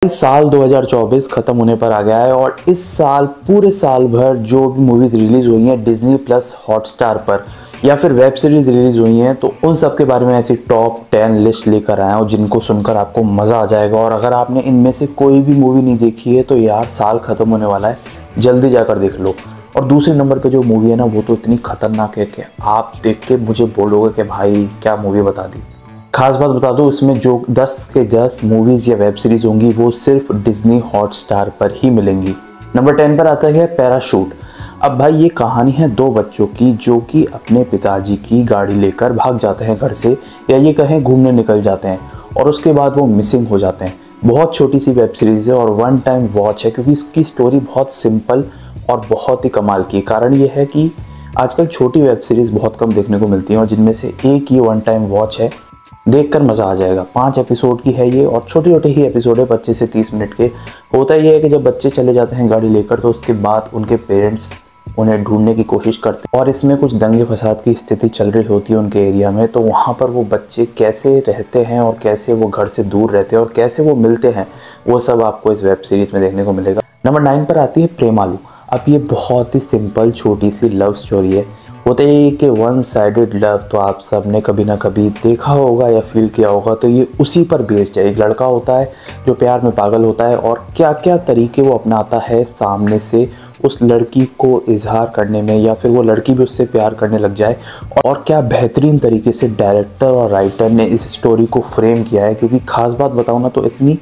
इस साल 2024 खत्म होने पर आ गया है और इस साल पूरे साल भर जो भी मूवीज़ रिलीज़ हुई हैं डिज्नी प्लस हॉटस्टार पर या फिर वेब सीरीज़ रिलीज़ हुई हैं, तो उन सब के बारे में ऐसी टॉप 10 लिस्ट लेकर आया हूँ जिनको सुनकर आपको मज़ा आ जाएगा। और अगर आपने इनमें से कोई भी मूवी नहीं देखी है तो यार साल ख़त्म होने वाला है, जल्दी जाकर देख लो। और दूसरे नंबर पे जो मूवी है ना, वो तो इतनी ख़तरनाक है कि आप देख के मुझे बोलोगे कि भाई क्या मूवी बता दी। खास बात बता दूं, इसमें जो 10 के 10 मूवीज़ या वेब सीरीज़ होंगी वो सिर्फ डिज्नी हॉटस्टार पर ही मिलेंगी। नंबर 10 पर आता है पैराशूट। अब भाई ये कहानी है दो बच्चों की जो कि अपने पिताजी की गाड़ी लेकर भाग जाते हैं घर से, या ये कहें घूमने निकल जाते हैं और उसके बाद वो मिसिंग हो जाते हैं। बहुत छोटी सी वेब सीरीज़ है और वन टाइम वॉच है, क्योंकि इसकी स्टोरी बहुत सिंपल और बहुत ही कमाल की। कारण ये है कि आजकल छोटी वेब सीरीज़ बहुत कम देखने को मिलती हैं और जिनमें से एक ये वन टाइम वॉच है। देखकर मज़ा आ जाएगा। 5 एपिसोड की है ये और छोटे छोटे ही एपिसोड है, 25 से 30 मिनट के। होता ये है कि जब बच्चे चले जाते हैं गाड़ी लेकर तो उसके बाद उनके पेरेंट्स उन्हें ढूंढने की कोशिश करते हैं और इसमें कुछ दंगे फसाद की स्थिति चल रही होती है उनके एरिया में। तो वहाँ पर वो बच्चे कैसे रहते हैं और कैसे वो घर से दूर रहते हैं और कैसे वो मिलते हैं, वो सब आपको इस वेब सीरीज़ में देखने को मिलेगा। नंबर 9 पर आती है प्रेमालू। अब ये बहुत ही सिंपल छोटी सी लव स्टोरी है। होता है कि वन साइडेड लव तो आप सब ने कभी ना कभी देखा होगा या फील किया होगा, तो ये उसी पर बेस्ड है। एक लड़का होता है जो प्यार में पागल होता है और क्या क्या तरीके वो अपनाता है सामने से उस लड़की को इजहार करने में, या फिर वो लड़की भी उससे प्यार करने लग जाए। और क्या बेहतरीन तरीके से डायरेक्टर और राइटर ने इस स्टोरी को फ्रेम किया है। क्योंकि ख़ास बात बताऊँ ना, तो इतनी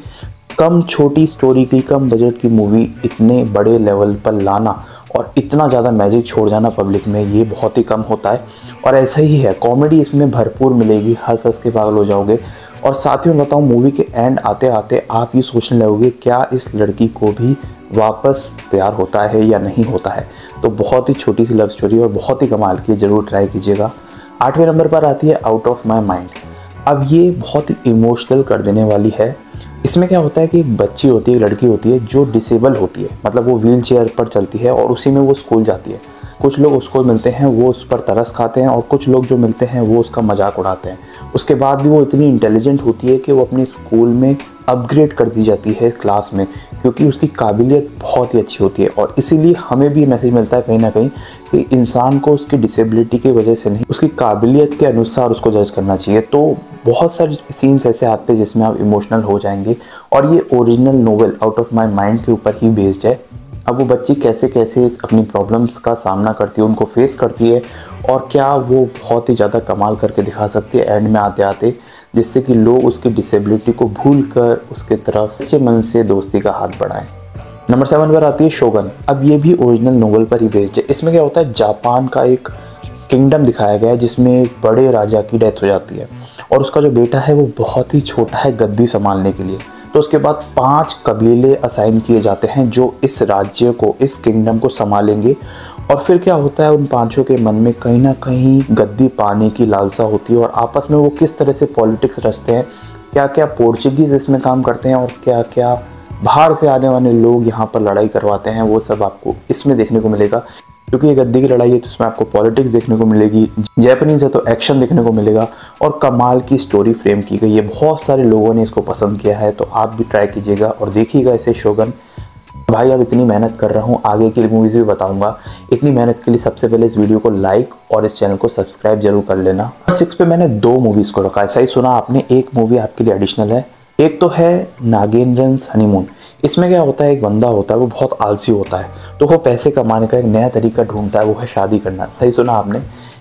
कम छोटी स्टोरी की, कम बजट की मूवी इतने बड़े लेवल पर लाना और इतना ज़्यादा मैजिक छोड़ जाना पब्लिक में, ये बहुत ही कम होता है। और ऐसा ही है, कॉमेडी इसमें भरपूर मिलेगी, हंस हंस के पागल हो जाओगे। और साथ ही मैं बताऊँ, मूवी के एंड आते आते आप ये सोचने लगोगे क्या इस लड़की को भी वापस प्यार होता है या नहीं होता है। तो बहुत ही छोटी सी लव स्टोरी और बहुत ही कमाल की, ज़रूर ट्राई कीजिएगा। 8वें नंबर पर आती है आउट ऑफ माई माइंड। अब ये बहुत ही इमोशनल कर देने वाली है। इसमें क्या होता है कि एक बच्ची होती है, एक लड़की होती है जो डिसेबल होती है, मतलब वो व्हील चेयर पर चलती है और उसी में वो स्कूल जाती है। कुछ लोग उसको मिलते हैं वो उस पर तरस खाते हैं और कुछ लोग जो मिलते हैं वो उसका मजाक उड़ाते हैं। उसके बाद भी वो इतनी इंटेलिजेंट होती है कि वो अपने स्कूल में अपग्रेड कर दी जाती है क्लास में, क्योंकि उसकी काबिलियत बहुत ही अच्छी होती है। और इसीलिए हमें भी मैसेज मिलता है कहीं ना कहीं कि इंसान को उसकी डिसेबिलिटी की वजह से नहीं, उसकी काबिलियत के अनुसार उसको जज करना चाहिए। तो बहुत सारे सीन्स ऐसे आते हैं जिसमें आप इमोशनल हो जाएंगे। और ये original novel out of my mind के ऊपर ही बेस्ड है। अब वो बच्ची कैसे कैसे अपनी प्रॉब्लम्स का सामना करती है, उनको फेस करती है, और क्या वो बहुत ही ज़्यादा कमाल करके दिखा सकती है एंड में आते आते, जिससे कि लोग उसकी डिसेबिलिटी को भूल कर उसके तरफ सच्चे मन से दोस्ती का हाथ बढ़ाएं। नंबर 7 पर आती है शोगन। अब ये भी ओरिजिनल नोवेल पर ही बेस्ड है। इसमें क्या होता है, जापान का एक किंगडम दिखाया गया है जिसमें एक बड़े राजा की डेथ हो जाती है और उसका जो बेटा है वो बहुत ही छोटा है गद्दी संभालने के लिए। तो उसके बाद 5 कबीले असाइन किए जाते हैं जो इस राज्य को, इस किंगडम को संभालेंगे। और फिर क्या होता है, उन 5 के मन में कहीं ना कहीं गद्दी पाने की लालसा होती है और आपस में वो किस तरह से पॉलिटिक्स रचते हैं, क्या क्या पोर्चुगीज़ इसमें काम करते हैं और क्या क्या बाहर से आने वाले लोग यहाँ पर लड़ाई करवाते हैं, वो सब आपको इसमें देखने को मिलेगा। क्योंकि ये गद्दी की लड़ाई है तो इसमें आपको पॉलिटिक्स देखने को मिलेगी, जैपनीज है तो एक्शन देखने को मिलेगा और कमाल की स्टोरी फ्रेम की गई है। बहुत सारे लोगों ने इसको पसंद किया है, तो आप भी ट्राई कीजिएगा और देखिएगा इसे शोगन। भाई अब इतनी मेहनत कर रहा हूँ, आगे की मूवीज़ भी बताऊंगा। इतनी मेहनत के लिए सबसे पहले इस वीडियो को लाइक और इस चैनल को सब्सक्राइब जरूर कर लेना। 6 पे मैंने 2 मूवीज़ को रखा है, सही सुना आपने, एक मूवी आपके लिए एडिशनल है। एक तो है नागेंद्रन्स हनीमून। इसमें क्या होता है, एक बंदा होता है वो बहुत आलसी होता है, तो वो पैसे कमाने का एक नया तरीका ढूंढता है, वो है शादी करना। सही सुना आपने,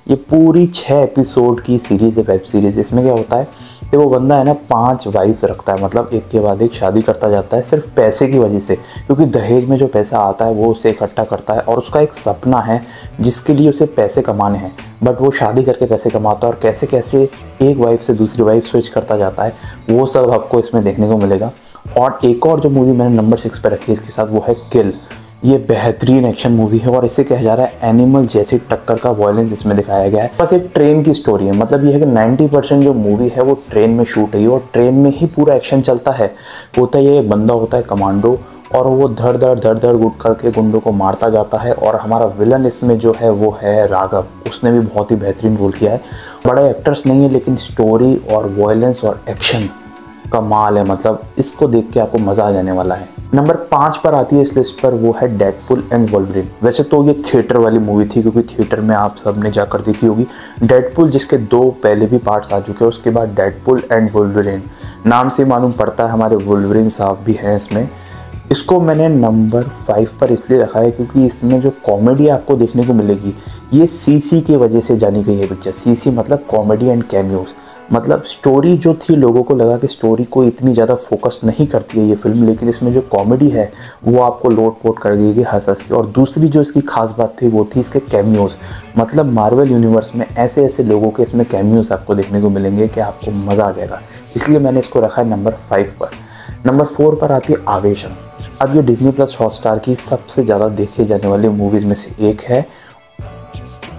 ये पूरी 6 एपिसोड की सीरीज़ है, वेब सीरीज़। इसमें क्या होता है कि वो बंदा है ना 5 वाइफ्स रखता है, मतलब एक के बाद एक शादी करता जाता है सिर्फ पैसे की वजह से। क्योंकि दहेज में जो पैसा आता है वो उसे इकट्ठा करता है और उसका एक सपना है जिसके लिए उसे पैसे कमाने हैं, बट वो शादी करके पैसे कमाता है और कैसे कैसे एक वाइफ से दूसरी वाइफ स्विच करता जाता है, वो सब आपको इसमें देखने को मिलेगा। और एक और जो मूवी मैंने नंबर 6 पर रखी है इसके साथ, वो है किल। ये बेहतरीन एक्शन मूवी है और इसे कहा जा रहा है एनिमल जैसी टक्कर का वायलेंस इसमें दिखाया गया है। बस एक ट्रेन की स्टोरी है, मतलब ये है कि 90% जो मूवी है वो ट्रेन में शूट है और ट्रेन में ही पूरा एक्शन चलता है। होता ये बंदा होता है कमांडो और वो धड़ धड़ गुट करके गुंडों को मारता जाता है। और हमारा विलन इसमें जो है वो है राघव, उसने भी बहुत ही बेहतरीन रोल किया है। बड़े एक्टर्स नहीं है लेकिन स्टोरी और वायलेंस और एक्शन कमाल है, मतलब इसको देख के आपको मज़ा आ जाने वाला है। नंबर 5 पर आती है इस लिस्ट पर, वो है डेडपुल एंड वोल्वरिन। वैसे तो ये थिएटर वाली मूवी थी, क्योंकि थिएटर में आप सब ने जाकर देखी होगी। डेडपुल जिसके 2 पहले भी पार्ट्स आ चुके हैं, उसके बाद डेडपुल एंड वोल्वरिन, नाम से मालूम पड़ता है हमारे वोल्वरिन साहब भी हैं इसमें। इसको मैंने नंबर 5 पर इसलिए रखा है क्योंकि इसमें जो कॉमेडी आपको देखने को मिलेगी, ये सीसी की वजह से जानी गई है पिक्चर। सीसी मतलब कॉमेडी एंड कैमियोज। मतलब स्टोरी जो थी, लोगों को लगा कि स्टोरी को इतनी ज़्यादा फोकस नहीं करती है ये फिल्म, लेकिन इसमें जो कॉमेडी है वो आपको लोट पोट कर देगी हंस हंस के। और दूसरी जो इसकी खास बात थी वो थी इसके कैमियोज। मतलब मार्वल यूनिवर्स में ऐसे ऐसे लोगों के इसमें कैमियोज आपको देखने को मिलेंगे कि आपको मज़ा आ जाएगा, इसलिए मैंने इसको रखा है नंबर 5 पर। नंबर 4 पर आती है आवेशम। अब ये डिज्नी प्लस हॉटस्टार की सबसे ज़्यादा देखी जाने वाली मूवीज़ में से एक है,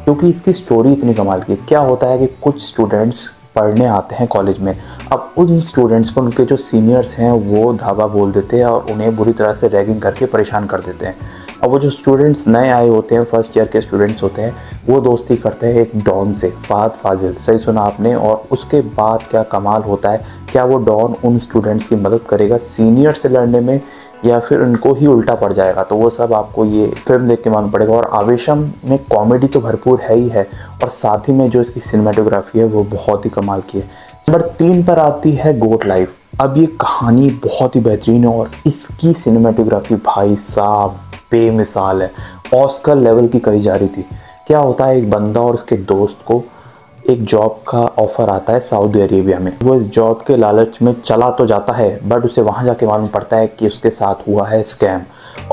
क्योंकि इसकी स्टोरी इतनी कमाल की। क्या होता है कि कुछ स्टूडेंट्स पढ़ने आते हैं कॉलेज में, अब उन स्टूडेंट्स पर उनके जो सीनियर्स हैं वो धावा बोल देते हैं और उन्हें बुरी तरह से रैगिंग करके परेशान कर देते हैं। अब वो जो स्टूडेंट्स नए आए होते हैं, फर्स्ट ईयर के स्टूडेंट्स होते हैं, वो दोस्ती करते हैं एक डॉन से, फहद फाजिल, सही सुना आपने। और उसके बाद क्या कमाल होता है, क्या वो डॉन उन स्टूडेंट्स की मदद करेगा सीनियर से लड़ने में, या फिर उनको ही उल्टा पड़ जाएगा, तो वो सब आपको ये फिल्म देख के मालूम पड़ेगा। और आवेशम में कॉमेडी तो भरपूर है ही है, और साथ ही में जो इसकी सिनेमेटोग्राफी है वो बहुत ही कमाल की है। नंबर 3 पर आती है गोट लाइफ। अब ये कहानी बहुत ही बेहतरीन है और इसकी सिनेमेटोग्राफी भाई साहब बेमिसाल है, ऑस्कर लेवल की कही जा रही थी। क्या होता है, एक बंदा और उसके दोस्त को एक जॉब का ऑफ़र आता है सऊदी अरेबिया में। वो इस जॉब के लालच में चला तो जाता है, बट उसे वहाँ जाके मालूम पड़ता है कि उसके साथ हुआ है स्कैम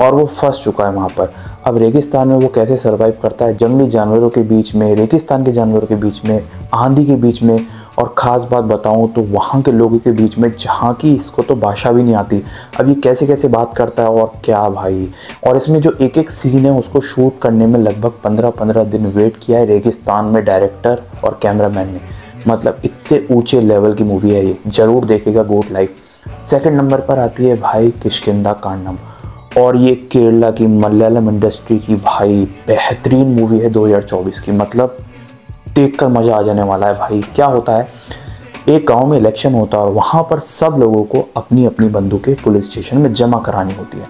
और वो फंस चुका है वहाँ पर। अब रेगिस्तान में वो कैसे सर्वाइव करता है, जंगली जानवरों के बीच में, रेगिस्तान के जानवरों के बीच में, आंधी के बीच में, और ख़ास बात बताऊं तो वहाँ के लोगों के बीच में जहाँ की इसको तो भाषा भी नहीं आती। अब ये कैसे कैसे बात करता है और क्या भाई। और इसमें जो एक एक सीन है उसको शूट करने में लगभग 15-15 दिन वेट किया है रेगिस्तान में डायरेक्टर और कैमरामैन ने। मतलब इतने ऊंचे लेवल की मूवी है ये, ज़रूर देखेगा गोट लाइफ। सेकंड नंबर पर आती है भाई किष्किंधा कांडम, और ये केरला की मलयालम इंडस्ट्री की भाई बेहतरीन मूवी है 2024 की। मतलब देखकर मज़ा आ जाने वाला है भाई। क्या होता है, एक गांव में इलेक्शन होता है और वहाँ पर सब लोगों को अपनी अपनी बंदूकें पुलिस स्टेशन में जमा करानी होती है।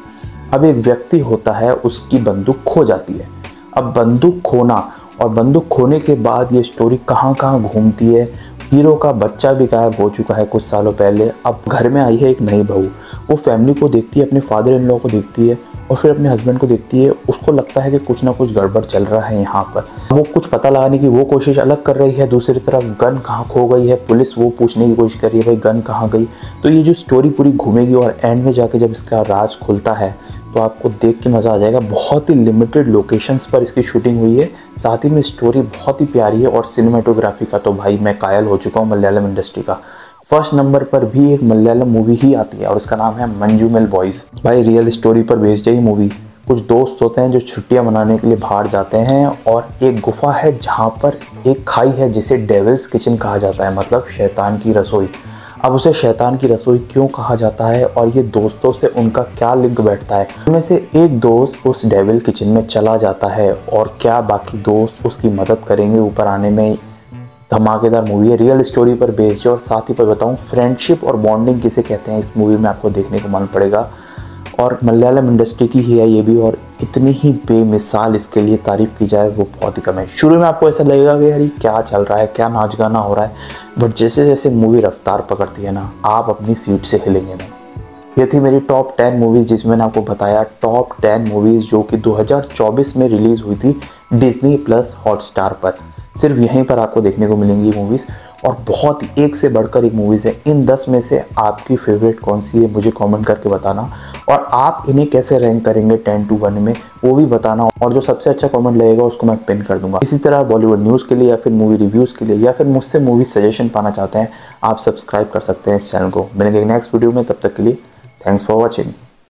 अब एक व्यक्ति होता है, उसकी बंदूक खो जाती है। अब बंदूक खोना और बंदूक खोने के बाद ये स्टोरी कहाँ कहाँ घूमती है। हीरो का बच्चा भी गायब हो चुका है कुछ सालों पहले, अब घर में आई है एक नई बहू। वो फैमिली को देखती है, अपने फादर इन लॉ को देखती है और फिर अपने हस्बैंड को देखती है। उसको लगता है कि कुछ ना कुछ गड़बड़ चल रहा है यहाँ पर। वो कुछ पता लगाने की वो कोशिश अलग कर रही है, दूसरी तरफ गन कहाँ खो गई है, पुलिस वो पूछने की कोशिश कर रही है भाई गन कहाँ गई। तो ये जो स्टोरी पूरी घूमेगी और एंड में जाके जब इसका राज खुलता है तो आपको देख के मज़ा आ जाएगा। बहुत ही लिमिटेड लोकेशंस पर इसकी शूटिंग हुई है, साथ ही में स्टोरी बहुत ही प्यारी है और सिनेमेटोग्राफी का तो भाई मैं कायल हो चुका हूँ मलयालम इंडस्ट्री का। फर्स्ट नंबर पर भी एक मलयालम मूवी ही आती है और उसका नाम है मंजूमेल बॉयज़। भाई रियल स्टोरी पर बेस्ड है ये मूवी। कुछ दोस्त होते हैं जो छुट्टियां मनाने के लिए बाहर जाते हैं और एक गुफा है जहाँ पर एक खाई है जिसे डेविल्स किचन कहा जाता है, मतलब शैतान की रसोई। अब उसे शैतान की रसोई क्यों कहा जाता है और ये दोस्तों से उनका क्या लिंक बैठता है, उनमें से एक दोस्त उस डेविल किचन में चला जाता है और क्या बाकी दोस्त उसकी मदद करेंगे ऊपर आने में। धमाकेदार मूवी है, रियल स्टोरी पर बेस्ड है। और साथ ही पर बताऊं, फ्रेंडशिप और बॉन्डिंग किसे कहते हैं इस मूवी में आपको देखने को मालूम पड़ेगा। और मलयालम इंडस्ट्री की ही है ये भी, और इतनी ही बेमिसाल इसके लिए तारीफ़ की जाए वो बहुत ही कम है। शुरू में आपको ऐसा लगेगा कि यार ये क्या चल रहा है, क्या नाच गाना हो रहा है, बट जैसे जैसे मूवी रफ्तार पकड़ती है ना, आप अपनी सीट से हिलेंगे नहीं। ये थी मेरी टॉप 10 मूवीज़, जिसमें मैंने आपको बताया टॉप 10 मूवीज़ जो कि 2024 में रिलीज़ हुई थी डिज्नी प्लस हॉटस्टार पर। सिर्फ यहीं पर आपको देखने को मिलेंगी मूवीज़, और बहुत ही एक से बढ़कर एक मूवीज़ है। इन 10 में से आपकी फेवरेट कौन सी है मुझे कमेंट करके बताना, और आप इन्हें कैसे रैंक करेंगे 10 to 1 में वो भी बताना, और जो सबसे अच्छा कमेंट लगेगा उसको मैं पिन कर दूंगा। इसी तरह बॉलीवुड न्यूज़ के लिए या फिर मूवी रिव्यूज़ के लिए या फिर मुझसे मूवी सजेशन पाना चाहते हैं, आप सब्सक्राइब कर सकते हैं इस चैनल को। मिलेंगे नेक्स्ट वीडियो में, तब तक के लिए थैंक्स फॉर वॉचिंग।